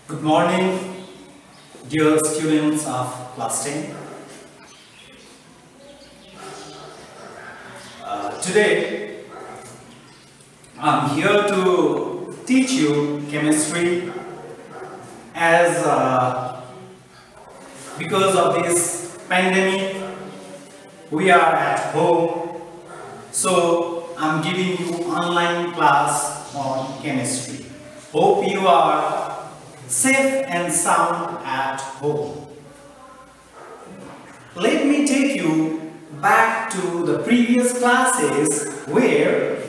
Good morning, dear students of class 10. Today, I'm here to teach you chemistry as because of this pandemic, we are at home. So, I'm giving you online class on chemistry. Hope you are safe and sound at home. Let me take you back to the previous classes where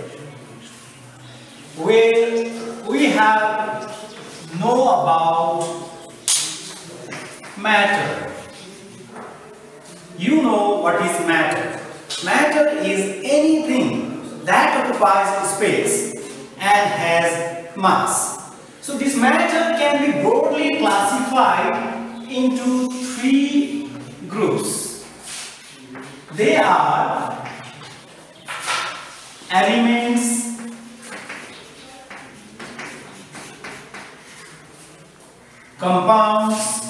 we have know about matter. You know what is matter. Matter is anything that occupies space and has mass. So this matter can be broadly classified into three groups. They are elements, compounds,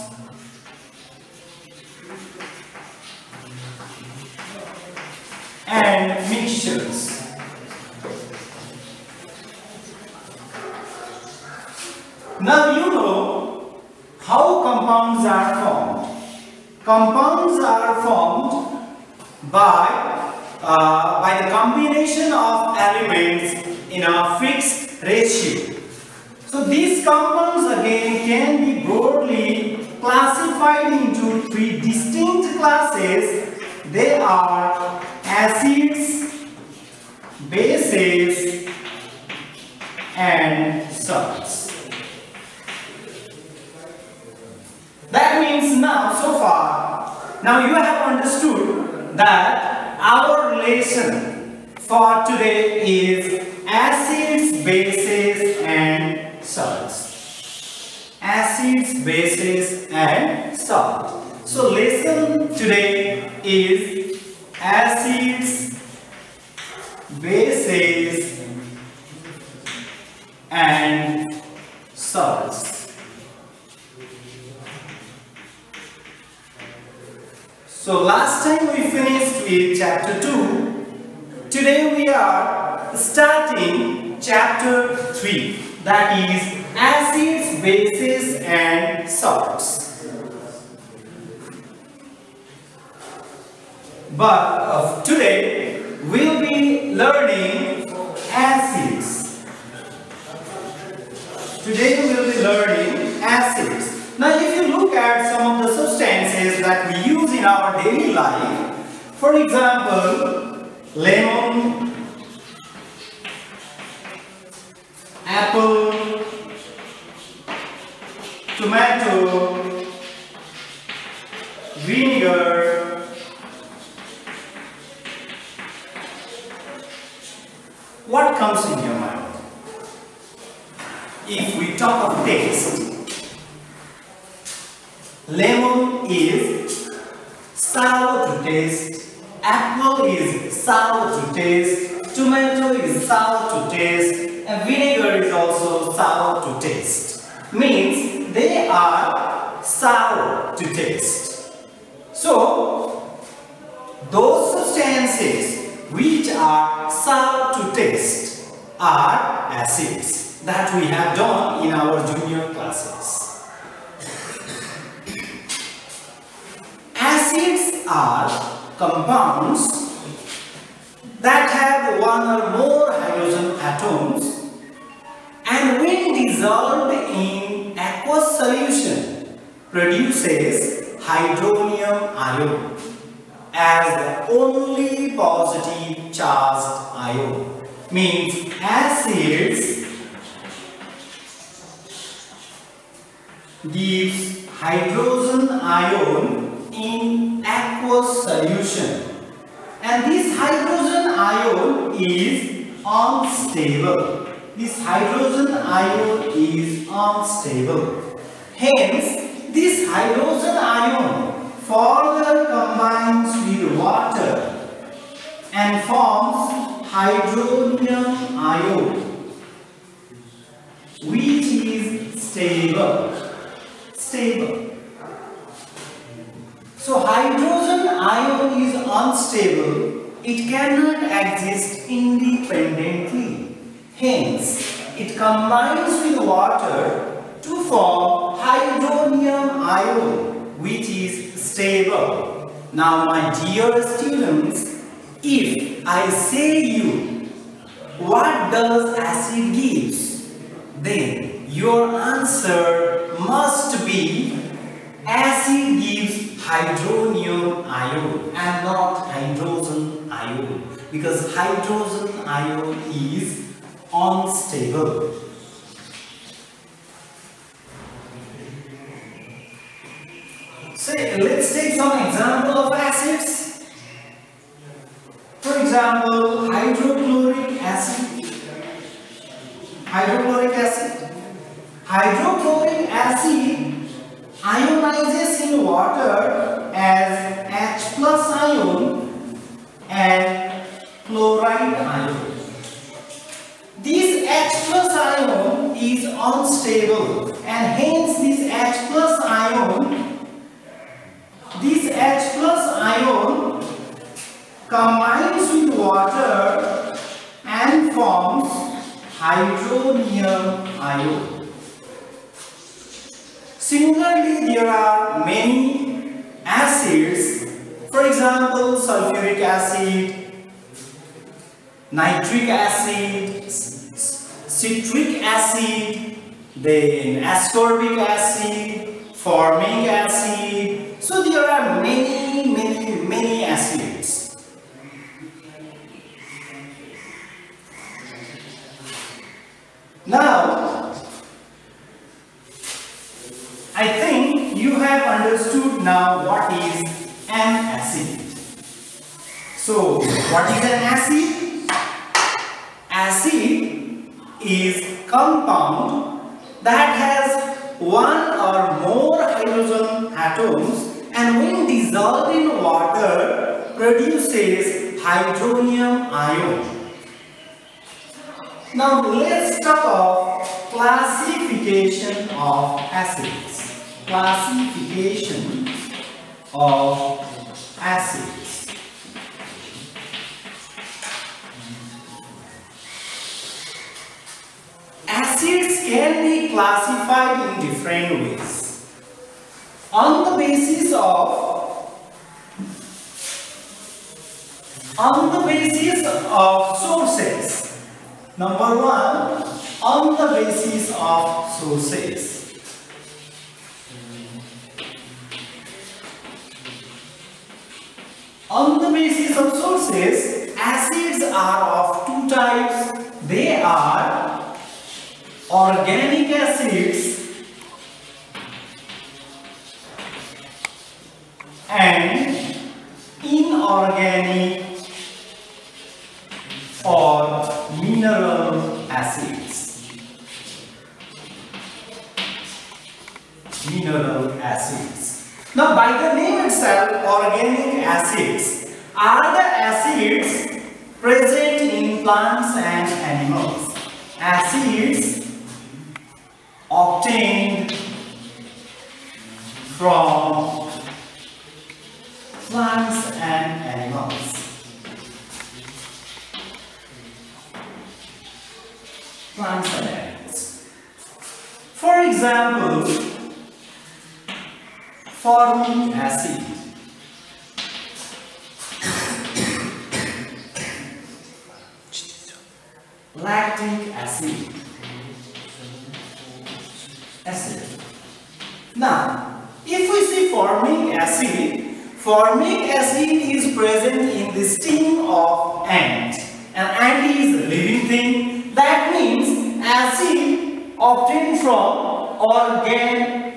and mixtures. Now you know how compounds are formed. Compounds are formed by the combination of elements in a fixed ratio. So these compounds again can be broadly classified into three distinct classes. They are acids, bases, and salts. That means now you have understood that our lesson for today is acids, bases, and salts. Acids, bases, and salt. So lesson today is acids, bases, and salts. So last time we finished with chapter 2. Today we are starting chapter 3, that is acids, bases, and salts. But today we'll be learning acids. Today we'll be learning acids. Now if you look at some of the substances that we use in our daily life, for example, lemon, apple, tomato, vinegar, what comes in your mind? If we talk of taste, lemon is sour to taste, apple is sour to taste, tomato is sour to taste, and vinegar is also sour to taste. Means they are sour to taste. So, those substances which are sour to taste are acids that we have done in our junior classes. Acids are compounds that have one or more hydrogen atoms, and when dissolved in aqueous solution produces hydronium ion as the only positive charged ion. Means acids gives hydrogen ion in aqueous solution, and this hydrogen ion is unstable. This hydrogen ion is unstable. Hence, this hydrogen ion further combines with water and forms hydronium ion, which is stable. stable. So hydrogen ion is unstable. It cannot exist independently. Hence, it combines with water to form hydronium ion, which is stable. Now, my dear students, if I say you, what does acid gives? Then your answer must be acid gives hydronium ion and not hydrogen ion, because hydrogen ion is unstable. So let's take some example of acids. For example, hydrochloric acid. Hydrochloric acid. Hydrochloric acid ionizes in water as H plus ion and chloride ion. This H plus ion is unstable, and hence this H plus ion combines with water and forms hydronium ion. Similarly, there are many acids, for example, sulfuric acid, nitric acid, citric acid, then ascorbic acid, formic acid. So there are many acids. Now, I think you have understood now what is an acid. So, what is an acid? Acid is compound that has one or more hydrogen atoms, and when dissolved in water produces hydronium ion. Now let's talk of classification of acids. Classification of acids. Acids can be classified in different ways. On the basis of sources. Number one, on the basis of sources. On the basis of sources, acids are of two types. They are organic acids and inorganic or mineral acids. Mineral acids. Now, by the name itself, organic acids are the acids present in plants and animals. Acids obtained from plants and animals. Plants and animals. For example, formic acid. Lactic acid. Now, if we see formic acid is present in the sting of ant. An ant is a living thing. That means acid obtained from organs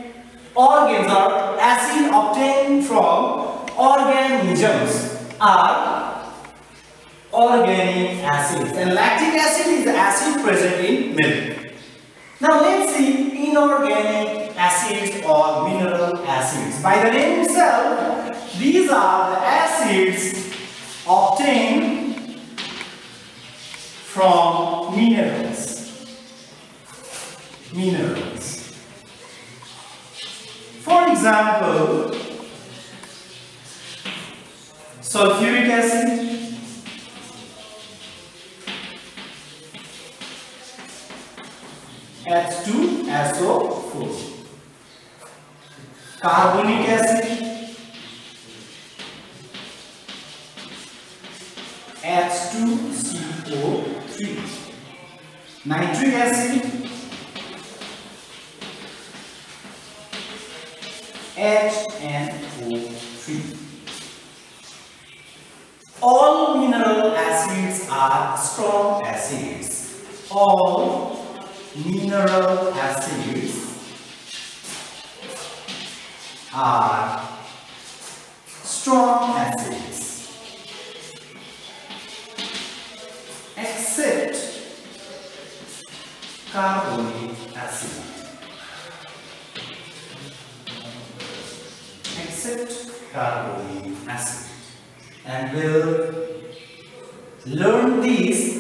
or acid obtained from organisms are organic acids, and lactic acid is the acid present in milk. Now let's see inorganic acids or mineral acids. By the name itself, these are the acids obtained from minerals. example, sulfuric acid, H2SO4, carbonic acid, H2CO3, nitric acid, HNO3. All mineral acids are strong acids. All mineral acids are strong acids except carbonic acid. Except carbonic acid. And we'll learn this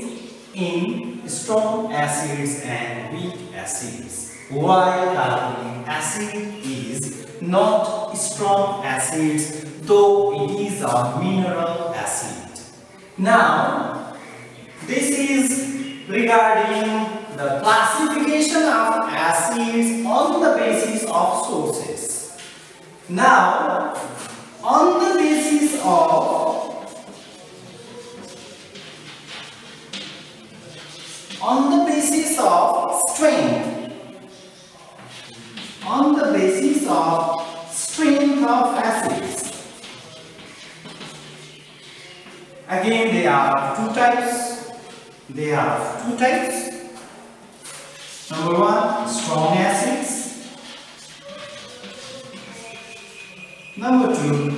in strong acids and weak acids. Why carbonic acid is not strong acids, though it is a mineral acid. Now, this is regarding the classification of acids on the basis of sources. Now, on the basis of strength of acids. Again, there are two types. Number one, strong acids. Number two,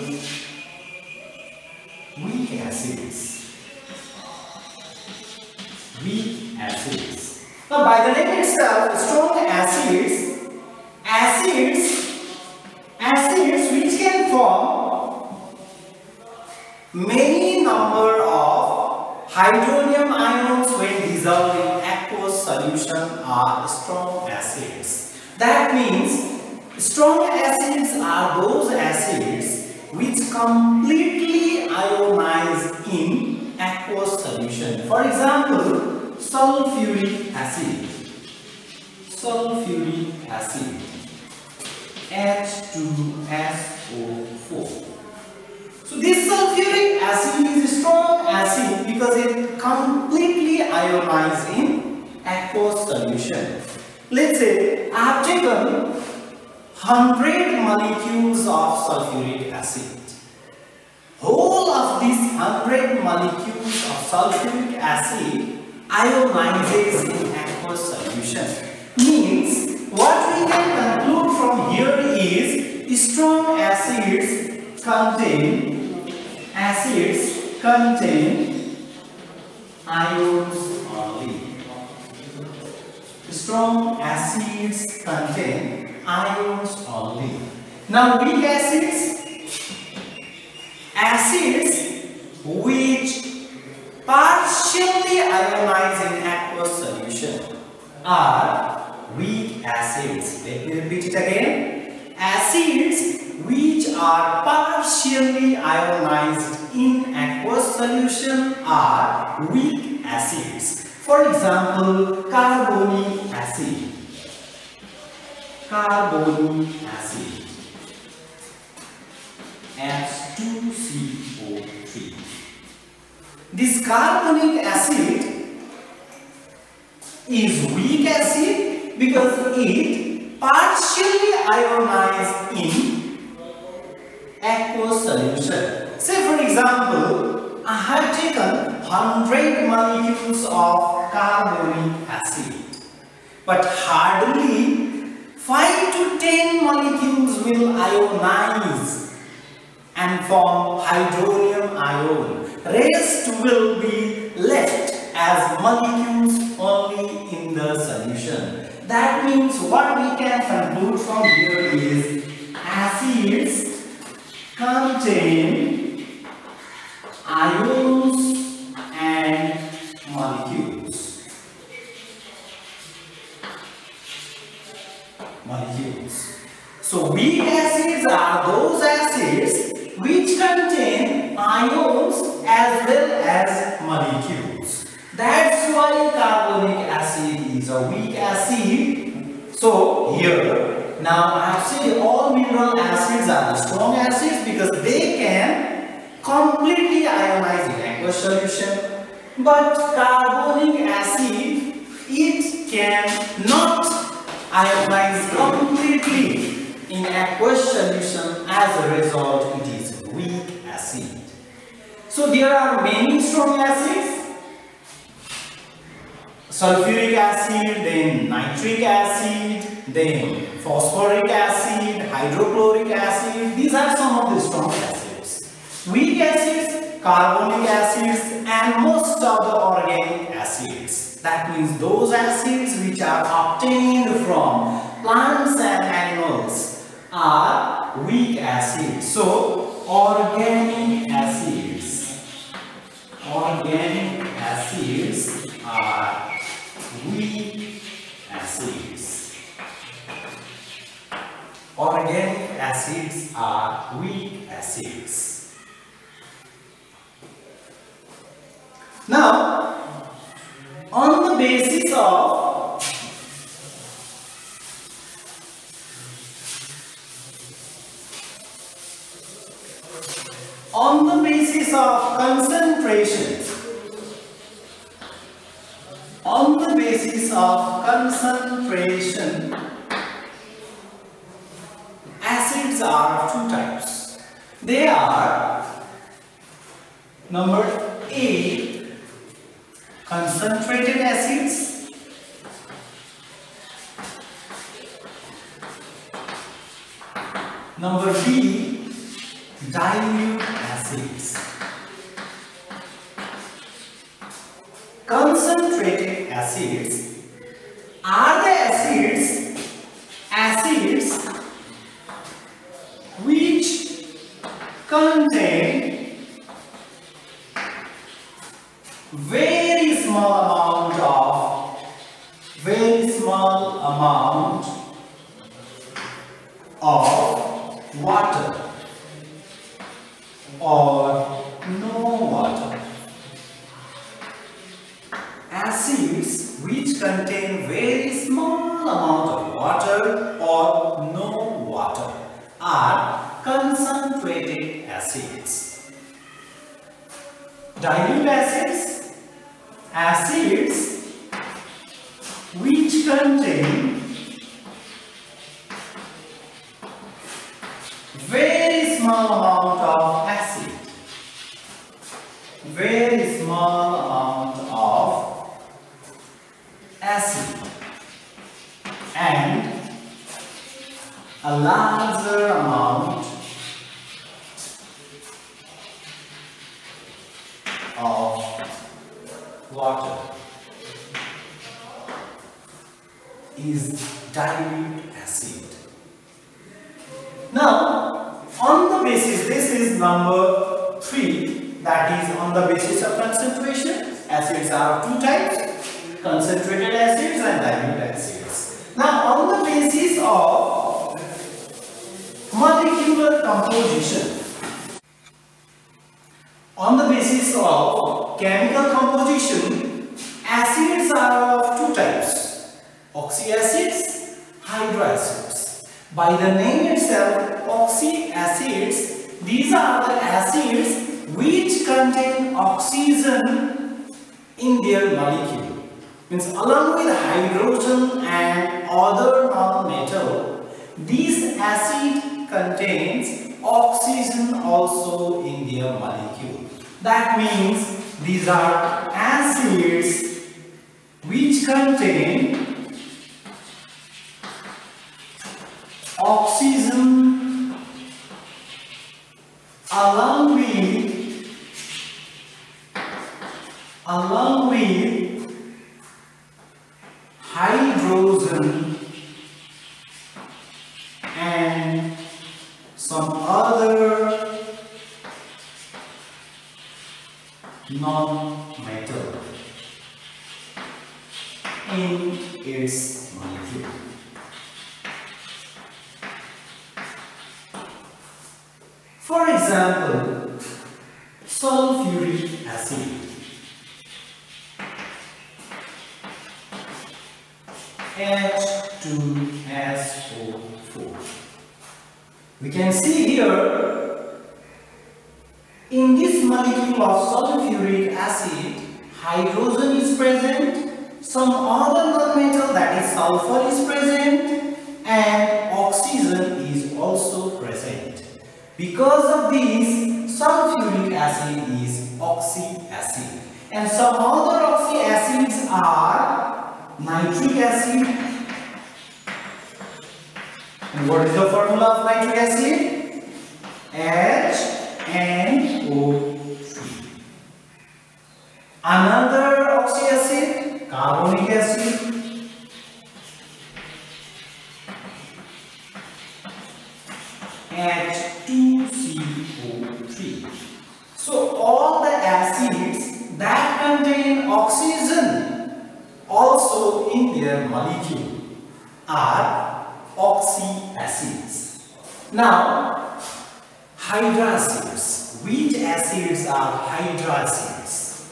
weak acids. Now, by the name itself, strong acids which can form many number of hydronium ions when dissolved in aqueous solution are strong acids. That means strong acids are those acids which completely ionize in aqueous solution. For example, sulfuric acid, H2SO4. So this sulfuric acid is a strong acid because it completely ionizes in aqueous solution. Let's say I have taken 100 molecules of sulfuric acid. Whole of these 100 molecules of sulfuric acid ionizes in aqueous solution. Means what we can conclude from here is strong acids contain ions only. Strong acids contain ions only. Now weak acids which partially ionize in aqueous solution are weak acids. Let me repeat it again. Acids which are partially ionized in aqueous solution are weak acids. For example, carbonic acid. H2CO3. This carbonic acid is weak acid because it partially ionized in aqueous solution. Say for example, I have taken 100 molecules of carbonic acid, but hardly 5 to 10 molecules will ionize and form hydronium ion. Rest will be left as molecules only in the solution. That means what we can conclude from here is acids contain ions and molecules. So weak acids are those acids which contain ions as well as molecules. That's why carbonic acid is a weak acid. So here, now I have said all mineral acids are the strong acids because they can completely ionize in aqueous solution. But carbonic acid, it cannot ionize completely in aqueous solution. As a result, it is weak acid. So there are many strong acids. Sulfuric acid, then nitric acid, then phosphoric acid, hydrochloric acid. These are some of the strong acids. Weak acids, carbonic acids, and most of the organic acids. That means those acids which are obtained from plants and animals are weak acids. So organic acids are weak acids. Organic acids are weak acids. Now, on the basis of concentration, acids are of two types. They are number A, concentrated acids, number B, dilute acids. Concentrated acids are the acids which contain very small amount of water or no water. Acids which contain very small amount of water or no water are concentrated acids. Dilute acids, acids which contain very small amount of acid, very small amount of acid, and a larger amount of water is dilute acid. Now, on the basis, this is number 3, that is on the basis of concentration. Acids are of two types, concentrated acids and dilute acids. Now, on the basis of molecular composition, on the basis of chemical composition, acids are of two types, oxyacids, hydroacids. By the name itself, oxyacids, these are the acids which contain oxygen in their molecule. Means along with hydrogen and other non-metal, this acid contains oxygen also in their molecule. That means these are acids which contain oxygen along with hydrogen and some other non-metal in its molecule. For example, sulfuric acid. H2SO4. We can see here, in this molecule of sulfuric acid, hydrogen is present, some other non-metal that is sulfur is present, and oxygen is also present. Because of this, sulfuric acid is oxy acid, and some other oxy acids are nitric acid. And what is the formula of nitric acid? HNO3. Another oxy acid, carbonic acid. H2CO3. So all the acids that contain oxygen also in their molecule are oxy acids. Now, hydracids. Which acids are hydracids?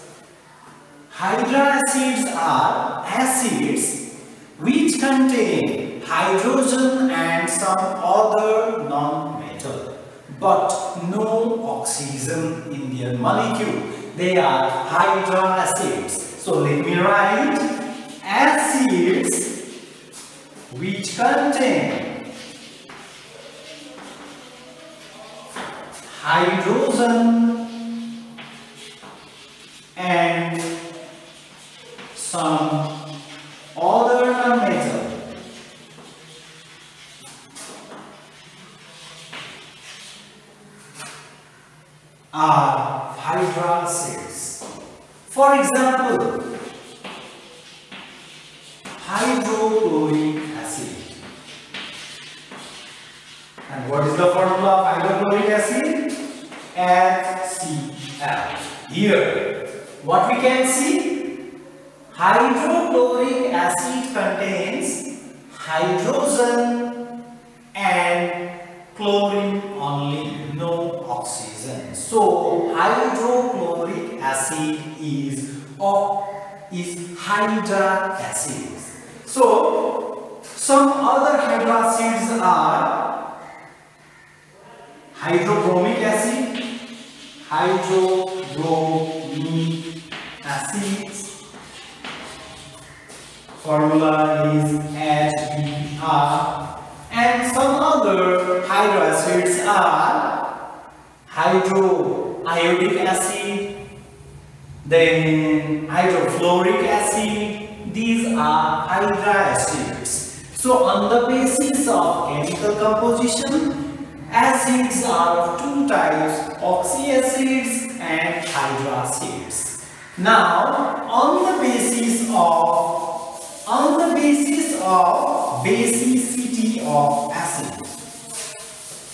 Hydracids are acids which contain hydrogen and some other non-metal, but no oxygen in their molecule. They are hydracids. So let me write acids which contain hydrogen and some other non-metal are hydracids. For example, hydrochloric acid. And what is the formula of hydrochloric acid? HCl. Here, what we can see? Hydrochloric acid contains hydrogen and chlorine only, no oxygen. So hydrochloric acid is hydracid. So some other hydracids are hydrobromic acid, hydrobromic acids. Formula is HBr. And some other hydracids are hydroiodic acid, then hydrofluoric acid. These are hydracids. So on the basis of chemical composition, acids are of two types, oxyacids and hydracids. Now on the basis of basicity of acid,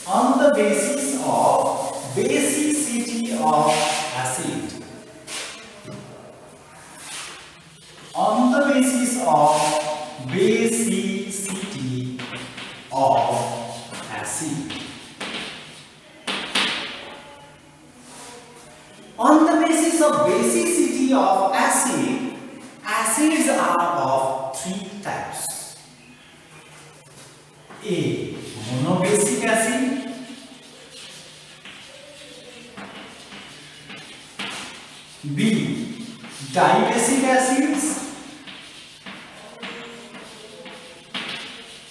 on the basis of basicity of acid, on the basis of basicity of acid, on the basis of basicity of acid, acids are of three types. A. Monobasic acid. B. Dibasic acids.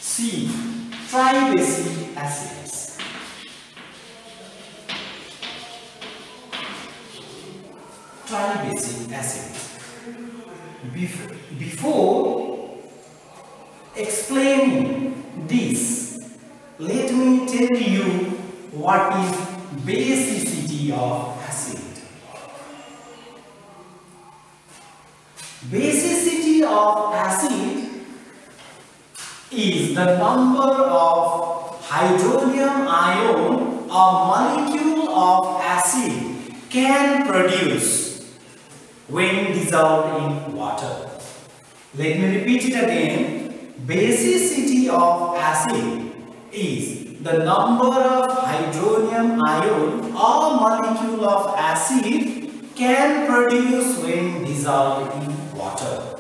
C. Tribasic acids. Tribasic acids. Before explaining this, let me tell you what is basicity of acid. Basicity of acid is the number of hydronium ion a molecule of acid can produce when dissolved in water. Let me repeat it again. Basicity of acid is the number of hydronium ion or molecule of acid can produce when dissolved in water.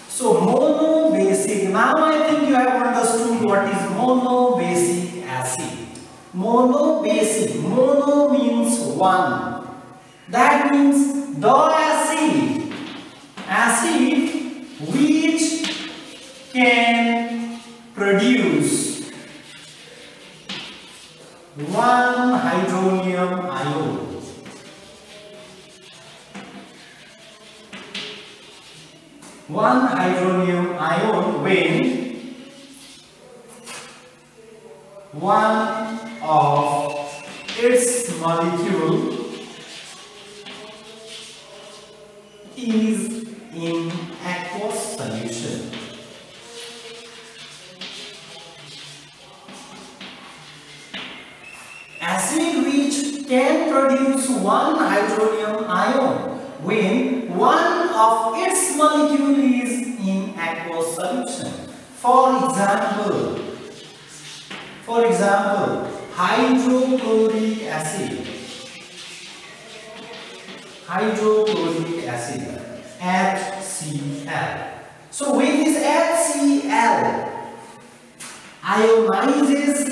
So monobasic, now I think you have understood what is monobasic acid. Monobasic, mono means one. That means the acid which can produce one hydronium ion. One hydronium ion when one of its molecule is in aqueous solution. Acid which can produce one hydronium ion when one of its molecule is in aqueous solution. For example, hydrochloric acid. Hydrochloric acid, HCl. So when this HCl ionizes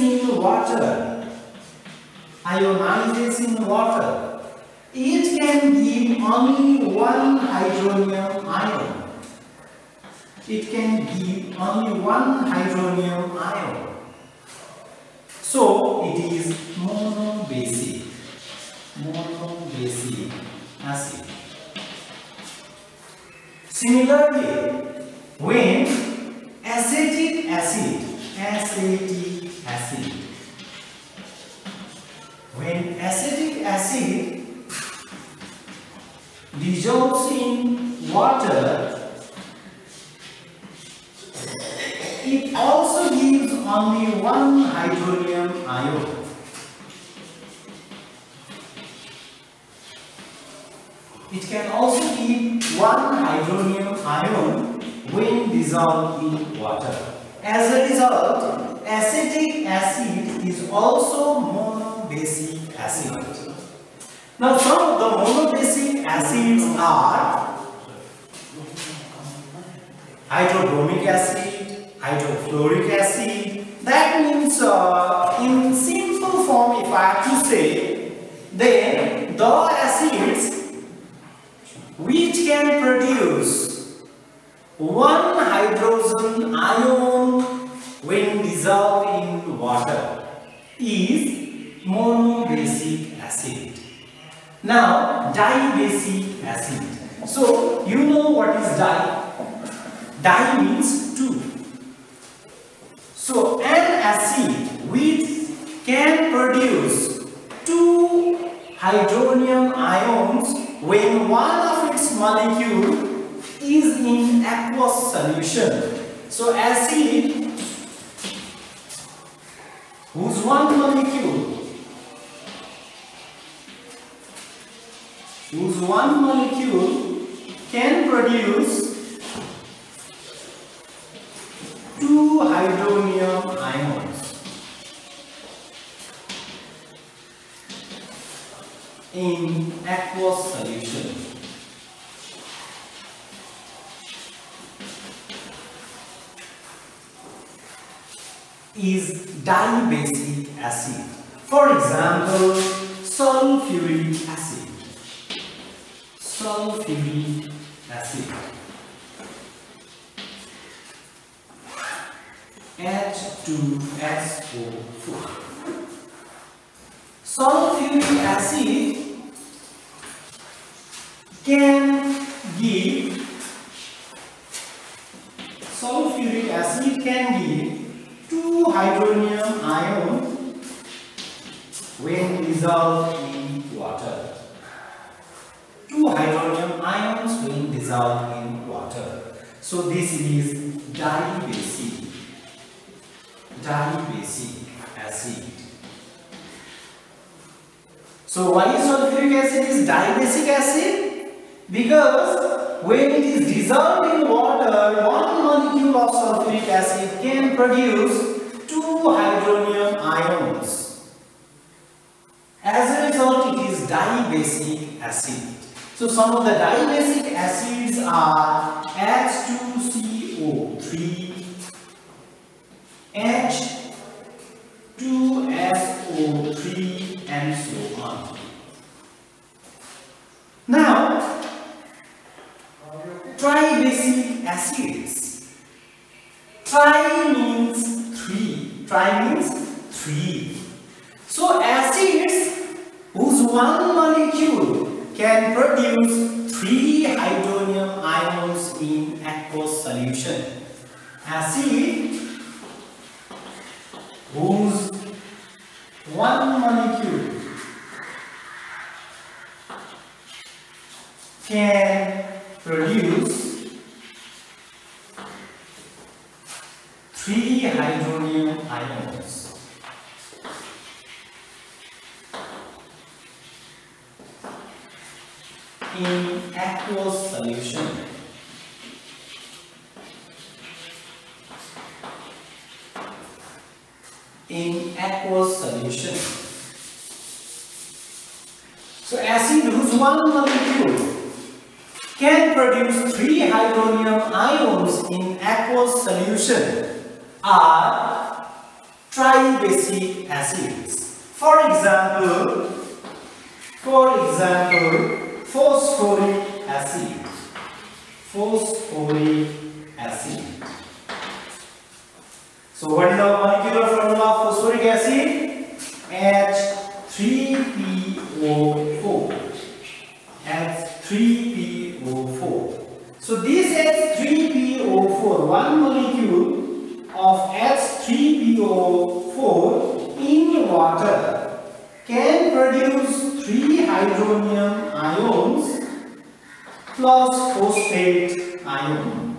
in water, it can give only one hydronium ion. It can give only one hydronium ion. So it is monobasic acid. Similarly, when acetic acid, when acetic acid dissolves in water, it also gives only one hydronium ion. It can also give one hydronium ion when dissolved in water. As a result, acetic acid is also monobasic acid. Now, some of the monobasic acids are hydrobromic acid, hydrofluoric acid. That means, in simple form, if I have to say, then the acids which can produce one hydrogen ion when dissolved in water is monobasic acid. Now, dibasic acid. So, you know what is di? Di means two. So, an acid which can produce two hydronium ions when one of its molecule is in aqueous solution. So, acid whose one molecule can produce two hydronium ions in aqueous solution is dibasic acid. For example, sulfuric acid. Sulfuric acid, H2SO4. Sulfuric acid can give two hydronium ions when dissolved in water. Two hydronium ions when dissolved in water. So this is dibasic acid. So why sulfuric acid is dibasic acid? Because when it is dissolved in water, one molecule of sulfuric acid can produce two hydronium ions. So some of the dibasic acids are H2CO3, H2SO3 and so on. Now, tribasic acids. Tri means three. Tri means three. So acids whose one molecule can produce 3 hydronium ions in aqueous solution. Acid whose one molecule can produce 3 hydronium ions. In aqueous solution. In aqueous solution. So acid whose one molecule can produce 3 hydronium ions in aqueous solution are tribasic acids. For example, phosphoric acid. Phosphoric acid. So what is the molecular formula of phosphoric acid? H3PO4. H3PO4. So this H3PO4, one molecule of H3PO4 in water can produce 3 hydronium ions plus phosphate ion.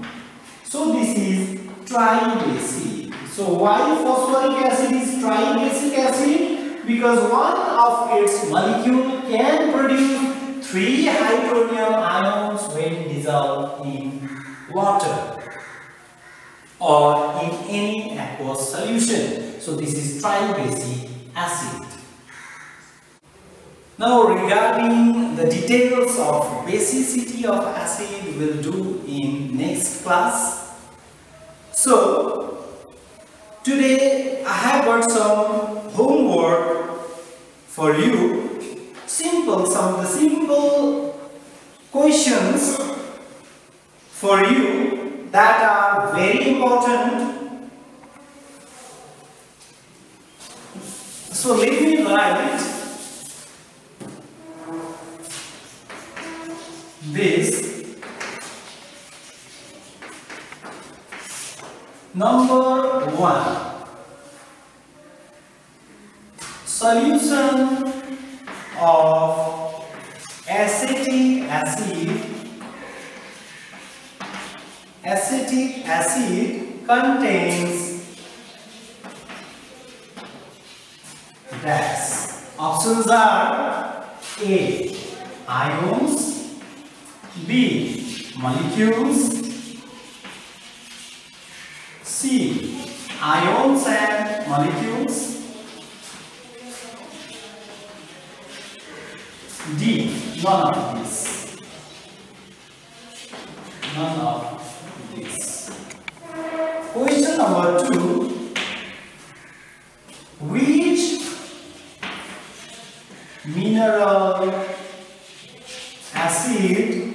So this is tribasic. So why phosphoric acid is tribasic acid? Because one of its molecule can produce 3 hydronium ions when dissolved in water or in any aqueous solution. So this is tribasic acid. Now regarding the details of basicity of acid we'll do in next class. So today I have got some homework for you. Some of the simple questions for you that are very important. So let me write this. Number 1. Solution of acetic acid. Acetic acid contains dash. Options are A. Ions, B. Molecules, C. Ions and molecules, D. None of this. None of this. Question number 2. Which mineral acid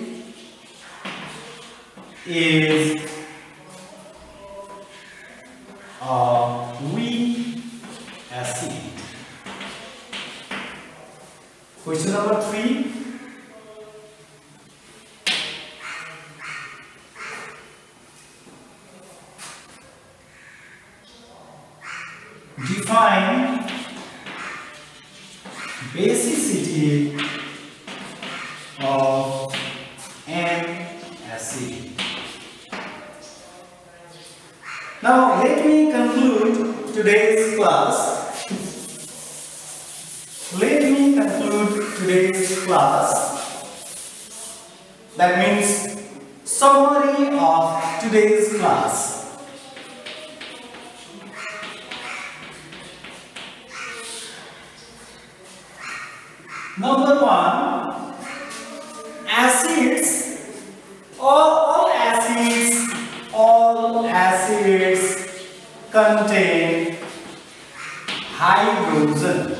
is a weak acid? Question number 3. Define basicity of an acid. Now let me conclude today's class. That means summary of today's class. Number 1, contain hydrogen.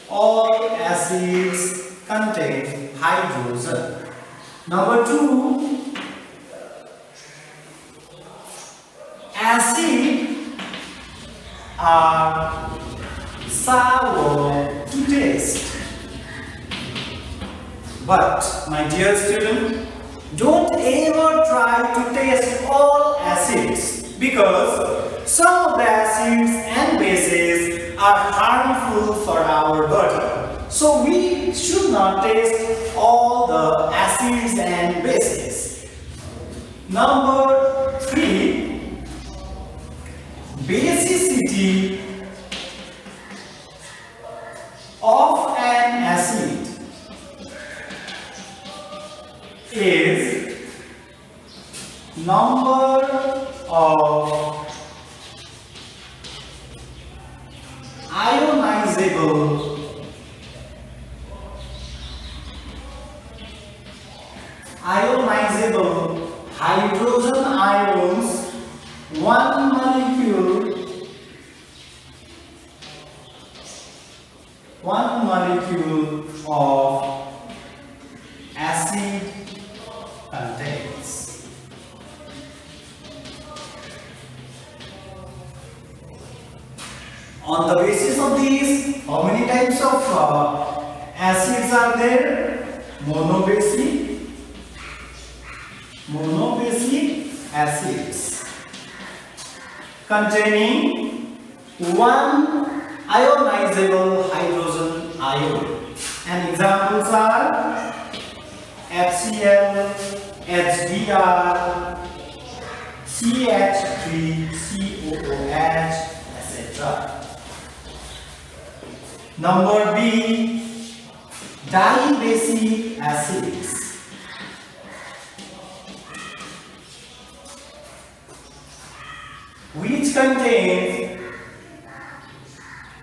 All acids contain hydrogen. Number 2, acids are sour to taste. But my dear student, don't ever try to taste all acids, because some of the acids and bases are harmful for our body. So we should not taste all the acids and bases. Number 3, basicity of an acid is number of ionizable hydrogen ions, one molecule of acid contains. On the basis of these, how many types of acids are there? Monobasic acids containing one ionizable hydrogen ion. And examples are HCl, HBr, CH3, COOH, etc. Number B, Tribasic acids. Which contains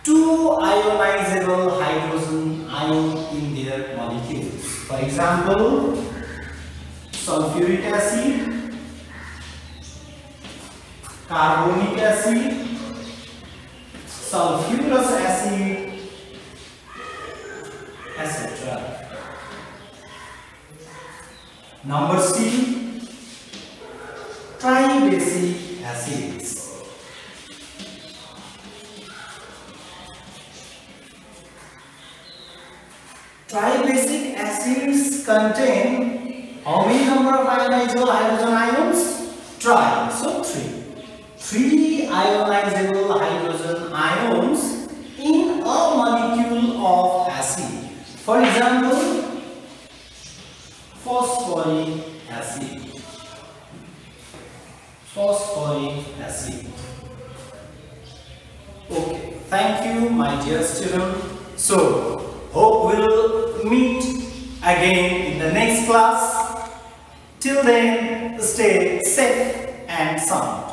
two ionizable hydrogen ions in their molecules. For example, sulfuric acid, carbonic acid, sulfurous acid, etc. Number C, tribasic acids. Tribasic acids contain how many number of ionizable hydrogen ions? Tri, so 3. 3 ionizable hydrogen ions in a molecule of acid. For example, phosphoric acid. Okay, thank you my dear student. So, hope we'll meet again in the next class. Till then, stay safe and sound.